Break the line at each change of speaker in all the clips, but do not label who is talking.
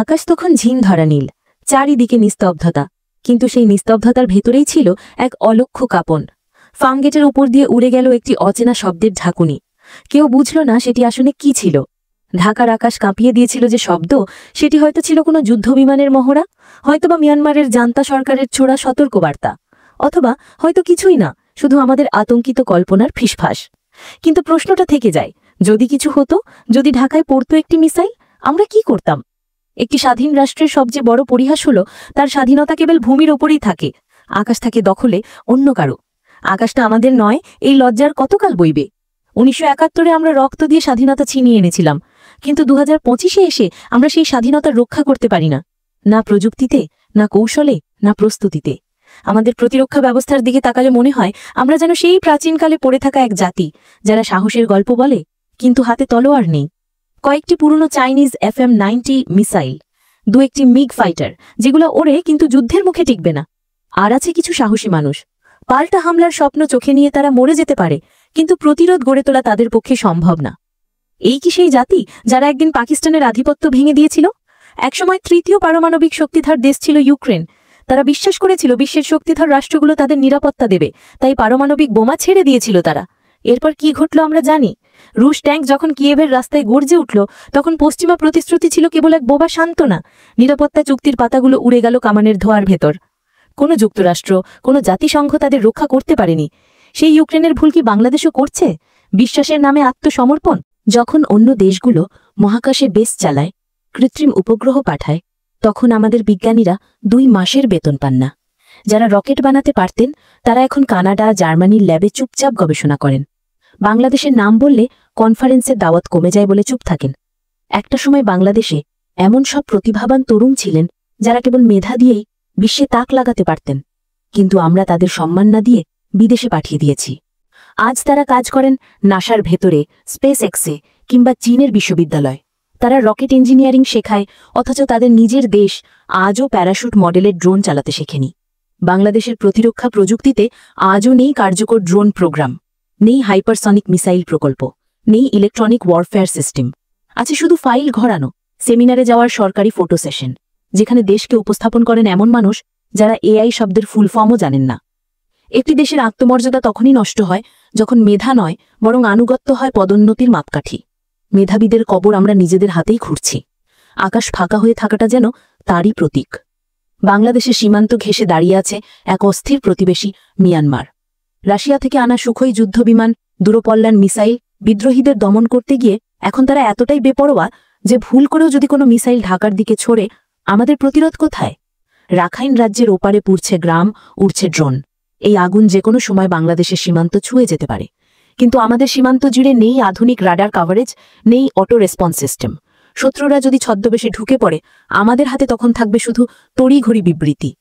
আকাশ তখন ঝিন ধরা নীল, চারিদিকে নিস্তব্ধতা, কিন্তু সেই নিস্তব্ধতার ভেতরেই ছিল এক অলক্ষ্য কাঁপন। ফার্মগেটের উপর দিয়ে উড়ে গেল একটি অচেনা শব্দের ঝাঁকুনি। কেউ বুঝল না সেটি আসলে কি ছিল। ঢাকার আকাশ কাঁপিয়ে দিয়েছিল যে শব্দ, সেটি হয়তো ছিল কোনো যুদ্ধবিমানের মহড়া, হয়তোবা মিয়ানমারের জান্তা সরকারের ছোড়া সতর্কবার্তা, অথবা হয়তো কিছুই না, শুধু আমাদের আতঙ্কিত কল্পনার ফিসফাস। কিন্তু প্রশ্নটা থেকে যায়, যদি কিছু হতো, যদি ঢাকায় পড়তো একটি মিসাইল, আমরা কি করতাম? একটি স্বাধীন রাষ্ট্রের সবচেয়ে বড় পরিহাস হল তার স্বাধীনতা কেবল ভূমির ওপরেই থাকে, আকাশ থাকে দখলে অন্য কারো। আকাশটা আমাদের নয়, এই লজ্জার কতকাল বইবে? 1971-এ আমরা রক্ত দিয়ে স্বাধীনতা ছিনিয়ে এনেছিলাম, কিন্তু 2025-এ এসে আমরা সেই স্বাধীনতা রক্ষা করতে পারি না, না প্রযুক্তিতে, না কৌশলে, না প্রস্তুতিতে। আমাদের প্রতিরক্ষা ব্যবস্থার দিকে তাকালে মনে হয় আমরা যেন সেই প্রাচীনকালে পড়ে থাকা এক জাতি, যারা সাহসের গল্প বলে কিন্তু হাতে তলোয়ার নেই। কয়েকটি পুরনো চাইনিজ FM-90 মিসাইল, দু একটি মিগ ফাইটার যেগুলো ওড়ে কিন্তু যুদ্ধের মুখে টিকবে না। আর আছে কিছু সাহসী মানুষ, পাল্টা হামলার স্বপ্ন চোখে নিয়ে তারা মরে যেতে পারে, কিন্তু প্রতিরোধ গড়ে তোলা তাদের পক্ষে সম্ভব না। এই কি সেই জাতি যারা একদিন পাকিস্তানের আধিপত্য ভেঙে দিয়েছিল? একসময় তৃতীয় পারমাণবিক শক্তিধর দেশ ছিল ইউক্রেন। তারা বিশ্বাস করেছিল বিশ্বের শক্তিধর রাষ্ট্রগুলো তাদের নিরাপত্তা দেবে, তাই পারমাণবিক বোমা ছেড়ে দিয়েছিল তারা। এরপর কি ঘটল আমরা জানি। রুশ ট্যাঙ্ক যখন কিয়েভের রাস্তায় গর্জে উঠল, তখন পশ্চিমা প্রতিশ্রুতি ছিল কেবল এক বোবা সান্ত্বনা। নিরাপত্তা চুক্তির পাতাগুলো উড়ে গেল কামানের ধোঁয়ার ভেতর। কোনো যুক্তরাষ্ট্র, কোনো জাতিসংঘ তাদের রক্ষা করতে পারেনি। সেই ইউক্রেনের ভুল কি বাংলাদেশও করছে? বিশ্বাসের নামে আত্মসমর্পণ। যখন অন্য দেশগুলো মহাকাশে বেস চালায়, কৃত্রিম উপগ্রহ পাঠায়, তখন আমাদের বিজ্ঞানীরা 2 মাসের বেতন পান না। যারা রকেট বানাতে পারতেন তারা এখন কানাডা, জার্মানির ল্যাবে চুপচাপ গবেষণা করেন। বাংলাদেশের নাম বললে কনফারেন্সের দাওয়াত কমে যায় বলে চুপ থাকেন। একটা সময় বাংলাদেশে এমন সব প্রতিভাবান তরুণ ছিলেন যারা কেবল মেধা দিয়েই বিশ্বে তাক লাগাতে পারতেন, কিন্তু আমরা তাদের সম্মান না দিয়ে বিদেশে পাঠিয়ে দিয়েছি। আজ তারা কাজ করেন নাসার ভেতরে, স্পেস এক্সে কিংবা চীনের বিশ্ববিদ্যালয়। তারা রকেট ইঞ্জিনিয়ারিং শেখায়, অথচ তাদের নিজের দেশ আজও প্যারাশুট মডেলের ড্রোন চালাতে শেখেনি। বাংলাদেশের প্রতিরক্ষা প্রযুক্তিতে আজও নেই কার্যকর ড্রোন প্রোগ্রাম, নেই হাইপারসনিক মিসাইল প্রকল্প, নেই ইলেকট্রনিক ওয়ারফেয়ার সিস্টেম। আছে শুধু ফাইল ঘোরানো, সেমিনারে যাওয়ার সরকারি ফটো সেশন, যেখানে দেশকে উপস্থাপন করেন এমন মানুষ যারা AI শব্দের ফুল ফর্মও জানেন না। একটি দেশের আত্মমর্যাদা তখনই নষ্ট হয় যখন মেধা নয়, বরং আনুগত্য হয় পদোন্নতির মাপকাঠি। মেধাবীদের কবর আমরা নিজেদের হাতেই খুঁড়ছি। আকাশ ফাঁকা হয়ে থাকাটা যেন তারই প্রতীক। বাংলাদেশের সীমান্ত ঘেঁষে দাঁড়িয়ে আছে এক অস্থির প্রতিবেশী মিয়ানমার। রাশিয়া থেকে আনা সুখোই যুদ্ধবিমান, দূরপল্লার মিসাইল, বিদ্রোহীদের দমন করতে গিয়ে এখন তারা এতটাই বেপরোয়া যে ভুল করেও যদি কোনো মিসাইল ঢাকার দিকে ছোড়ে, আমাদের প্রতিরোধ কোথায়? রাখাইন রাজ্যের ওপারে পুড়ছে গ্রাম, উড়ছে ড্রোন। এই আগুন যে কোনো সময় বাংলাদেশের সীমান্ত ছুঁয়ে যেতে পারে, কিন্তু আমাদের সীমান্ত জুড়ে নেই আধুনিক রাডার কভারেজ, নেই অটো রেসপন্স সিস্টেম। শত্রুরা যদি ছদ্মবেশে ঢুকে পড়ে, আমাদের হাতে তখন থাকবে শুধু তড়িঘড়ি বিবৃতি।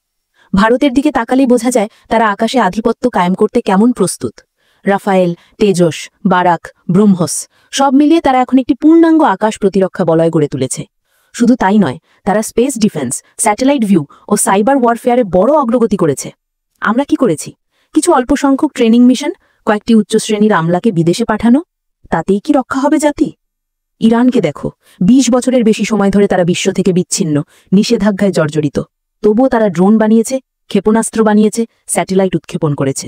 ভারতের দিকে তাকালেই বোঝা যায় তারা আকাশে আধিপত্য কায়েম করতে কেমন প্রস্তুত। রাফায়েল, তেজস, বারাক, ব্রহ্মস সব মিলিয়ে তারা এখন একটি পূর্ণাঙ্গ আকাশ প্রতিরক্ষা বলয় গড়ে তুলেছে। শুধু তাই নয়, তারা স্পেস ডিফেন্স, স্যাটেলাইট ভিউ ও সাইবার ওয়ারফেয়ারে বড় অগ্রগতি করেছে। আমরা কি করেছি? কিছু অল্প সংখ্যক ট্রেনিং মিশন, কয়েকটি উচ্চশ্রেণীর আমলাকে বিদেশে পাঠানো। তাতেই কি রক্ষা হবে জাতি? ইরানকে দেখো, 20 বছরের বেশি সময় ধরে তারা বিশ্ব থেকে বিচ্ছিন্ন, নিষেধাজ্ঞায় জর্জরিত। তবুও তারা ড্রোন বানিয়েছে, ক্ষেপণাস্ত্র বানিয়েছে, স্যাটেলাইট উৎক্ষেপণ করেছে।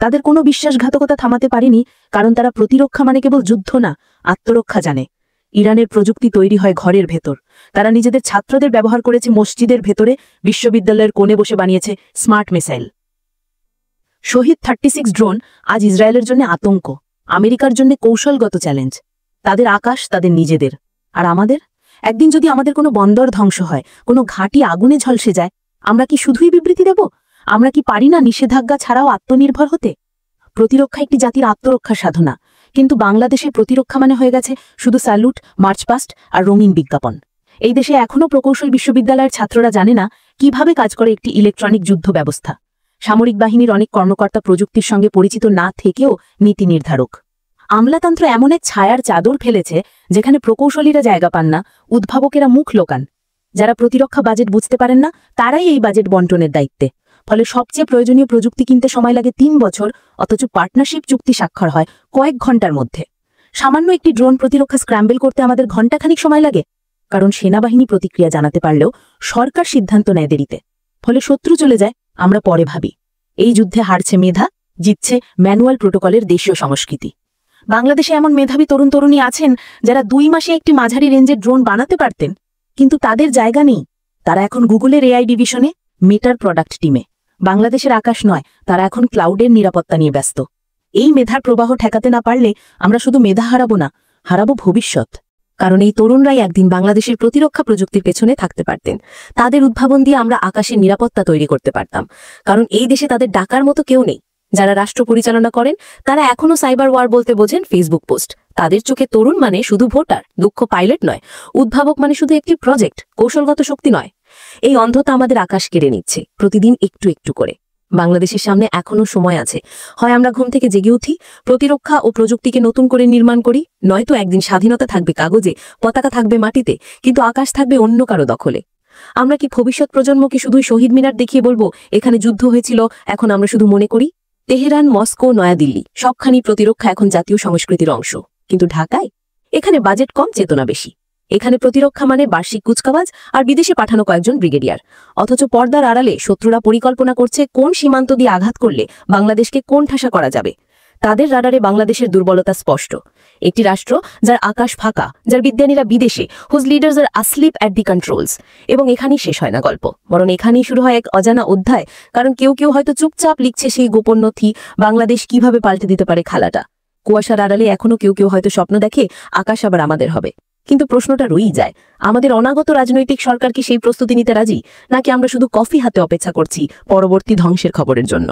তাদের কোনো বিশ্বাসঘাতকতা থামাতে পারেনি, কারণ তারা প্রতিরক্ষা মানে কেবল যুদ্ধ না, আত্মরক্ষা জানে। ইরানের প্রযুক্তি তৈরি হয় ঘরের ভেতর। তারা নিজেদের ছাত্রদের ব্যবহার করেছে মসজিদের ভেতরে, বিশ্ববিদ্যালয়ের কোণে বসে বানিয়েছে স্মার্ট মিসাইল। শহীদ 36 ড্রোন আজ ইসরায়েলের জন্য আতঙ্ক, আমেরিকার জন্য কৌশলগত চ্যালেঞ্জ। তাদের আকাশ তাদের নিজেদের। আর আমাদের? একদিন যদি আমাদের কোনো বন্দর ধ্বংস হয়, কোনো ঘাঁটি আগুনে ঝলসে যায়, আমরা কি শুধুই বিবৃতি দেব? আমরা কি পারি না নিষেধাজ্ঞা ছাড়াও আত্মনির্ভর হতে? প্রতিরক্ষা একটি জাতির আত্মরক্ষার সাধনা, কিন্তু বাংলাদেশের প্রতিরক্ষা মানে হয়ে গেছে শুধু স্যালুট, মার্চপাস্ট আর রঙিন বিজ্ঞাপন। এই দেশে এখনও প্রকৌশল বিশ্ববিদ্যালয়ের ছাত্ররা জানে না কিভাবে কাজ করে একটি ইলেকট্রনিক যুদ্ধ ব্যবস্থা। সামরিক বাহিনীর অনেক কর্মকর্তা প্রযুক্তির সঙ্গে পরিচিত না থেকেও নীতি নির্ধারক। আমলাতন্ত্র এমন এক ছায়ার চাদর ফেলেছে যেখানে প্রকৌশলীরা জায়গা পান না, উদ্ভাবকেরা মুখ লোকান। যারা প্রতিরক্ষা বাজেট বুঝতে পারেন না, তারাই এই বাজেট বন্টনের দায়িত্বে। ফলে সবচেয়ে প্রয়োজনীয় প্রযুক্তি কিনতে সময় লাগে 3 বছর, অথচ পার্টনারশিপ চুক্তি স্বাক্ষর হয় কয়েক ঘন্টার মধ্যে। সামান্য একটি ড্রোন প্রতিরক্ষা স্ক্র্যাম্বল করতে আমাদের ঘণ্টাখানিক সময় লাগে।
কারণ সেনাবাহিনী প্রতিক্রিয়া জানাতে পারলেও সরকার সিদ্ধান্ত নেয় দেরিতে। ফলে শত্রু চলে যায়, আমরা পরে ভাবি। এই যুদ্ধে হারছে মেধা, জিতছে ম্যানুয়াল প্রোটোকলের দেশীয় সংস্কৃতি। বাংলাদেশে এমন মেধাবী তরুণ তরুণী আছেন যারা 2 মাসে একটি মাঝারি রেঞ্জের ড্রোন বানাতে পারতেন, কিন্তু তাদের জায়গা নেই। তারা এখন গুগলের এআই ডিভিশনে, মেটার প্রোডাক্ট টিমে। বাংলাদেশের আকাশ নয়, তারা এখন ক্লাউডের নিরাপত্তা নিয়ে ব্যস্ত। এই মেধার প্রবাহ ঠেকাতে না পারলে আমরা শুধু মেধা হারাবো না, হারাবো ভবিষ্যৎ।
কারণ এই তরুণরাই একদিন বাংলাদেশের প্রতিরক্ষা প্রযুক্তির পেছনে থাকতে পারতেন। তাদের উদ্ভাবন দিয়ে আমরা আকাশের নিরাপত্তা তৈরি করতে পারতাম। কারণ এই দেশে তাদের ডাকার মতো কেউ নেই। যারা রাষ্ট্র পরিচালনা করেন তারা এখনও সাইবার ওয়ার বলতে বোঝেন ফেসবুক পোস্ট। তাদের চোখে তরুণ মানে শুধু ভোটার, দক্ষ পাইলট নয়। উদ্ভাবক মানে শুধু একটি প্রজেক্ট, কৌশলগত শক্তি নয়। এই অন্ধতা আমাদের আকাশ কেড়ে নিচ্ছে, প্রতিদিন একটু একটু করে। বাংলাদেশের সামনে এখনও সময় আছে। হয় আমরা ঘুম থেকে জেগে উঠি, প্রতিরক্ষা ও প্রযুক্তিকে নতুন করে নির্মাণ করি, নয়তো একদিন স্বাধীনতা থাকবে কাগজে, পতাকা থাকবে মাটিতে, কিন্তু আকাশ থাকবে অন্য কারো দখলে। আমরা কি ভবিষ্যৎ প্রজন্মকে শুধুই শহীদ মিনার দেখিয়ে বলবো এখানে যুদ্ধ হয়েছিল, এখন আমরা শুধু মনে করি? তেহরান, মস্কো, নয়াদিল্লি সবখানি প্রতিরক্ষা এখন জাতীয় সংস্কৃতির অংশ। কিন্তু ঢাকায়? এখানে বাজেট কম, চেতনা বেশি। এখানে প্রতিরক্ষা মানে বার্ষিক কুচকাওয়াজ আর বিদেশে পাঠানো কয়েকজন ব্রিগেডিয়ার। অথচ পর্দার আড়ালে শত্রুরা পরিকল্পনা করছে কোন সীমান্ত দিয়ে আঘাত করলে বাংলাদেশকে কোণ ঠাসা করা যাবে। তাদের রাডারে বাংলাদেশের দুর্বলতা স্পষ্ট। একটি রাষ্ট্র যার আকাশ ফাঁকা, যার বিজ্ঞানীরা বিদেশে, whose leaders are asleep at the controls. এবং এখানেই শেষ হয় না গল্প, বরং এখানেই শুরু হয় এক অজানা অধ্যায়। কারণ কেউ কেউ হয়তো চুপচাপ লিখছে সেই গোপন নথি, বাংলাদেশ কিভাবে পাল্টে দিতে পারে খালাটা। কুয়াশার আড়ালে এখনও কেউ কেউ হয়তো স্বপ্ন দেখে আকাশ আবার আমাদের হবে। কিন্তু প্রশ্নটা রয়েই যায়, আমাদের অনাগত রাজনৈতিক সরকার কি সেই প্রস্তুতি নিতে রাজি, নাকি আমরা শুধু কফি হাতে অপেক্ষা করছি পরবর্তী ধ্বংসের খবরের জন্য?